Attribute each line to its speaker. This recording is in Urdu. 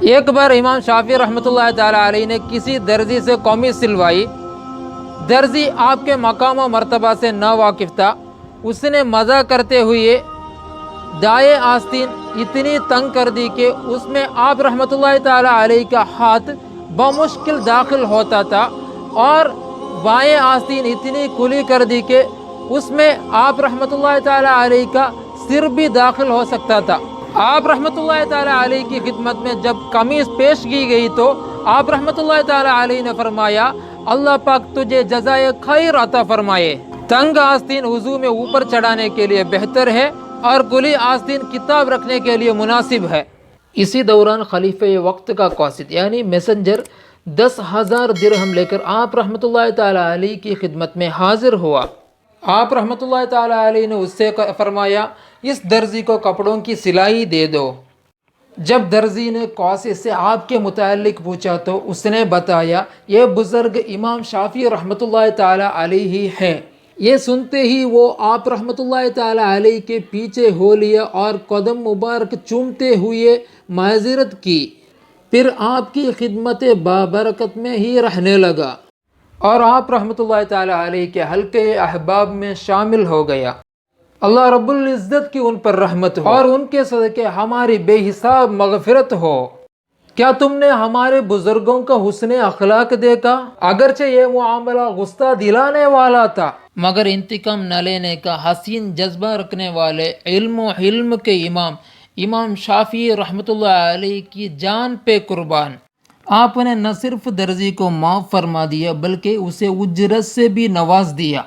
Speaker 1: ایک بار امام شافعی رحمۃ اللہ تعالیٰ علیہ نے کسی درزی سے قمیص سلوائی۔ درزی آپ کے مقام و مرتبہ سے نا واقف تھا۔ اس نے مزہ کرتے ہوئے دائیں آستین اتنی تنگ کر دی کہ اس میں آپ رحمۃ اللہ تعالیٰ علیہ کا ہاتھ بمشکل داخل ہوتا تھا، اور بائیں آستین اتنی کھلی کر دی کہ اس میں آپ رحمۃ اللہ تعالیٰ علیہ کا سر بھی داخل ہو سکتا تھا۔ آپ رحمۃ اللہ تعالیٰ علیہ کی خدمت میں جب قمیص پیش کی گئی تو آپ رحمۃ اللہ تعالیٰ علیہ نے فرمایا، اللہ پاک تجھے جزائے خیر عطا فرمائے۔ تنگ آستین وضو میں اوپر چڑھانے کے لیے بہتر ہے، اور کھلی آستین کتاب رکھنے کے لیے مناسب ہے۔ اسی دوران خلیفہ وقت کا قاصد یعنی میسنجر 10,000 درہم لے کر آپ رحمۃ اللہ تعالیٰ علیہ کی خدمت میں حاضر ہوا۔ آپ رحمۃ اللہ تعالیٰ علیہ نے اس سے فرمایا، اس درزی کو کپڑوں کی سلائی دے دو۔ جب درزی نے قاصد سے آپ کے متعلق پوچھا تو اس نے بتایا، یہ بزرگ امام شافعی رحمۃ اللہ تعالیٰ علیہ ہی ہیں۔ یہ سنتے ہی وہ آپ رحمۃ اللہ تعالیٰ علیہ کے پیچھے ہو لیا اور قدم مبارک چومتے ہوئے معذرت کی، پھر آپ کی خدمت بابرکت میں ہی رہنے لگا اور آپ رحمۃ اللہ تعالیٰ علیہ کے حلقے احباب میں شامل ہو گیا۔ اللہ رب العزت کی ان پر رحمت ہو اور ان کے صدقے ہماری بے حساب مغفرت ہو۔ کیا تم نے ہمارے بزرگوں کا حسن اخلاق دیکھا؟ اگرچہ یہ معاملہ غصہ دلانے والا تھا، مگر انتقام نہ لینے کا حسین جذبہ رکھنے والے علم و حلم کے امام شافعی رحمۃ اللہ علیہ کی جان پہ قربان۔ آپ نے نہ صرف درزی کو معاف فرما دیا بلکہ اسے اجرت سے بھی نواز دیا۔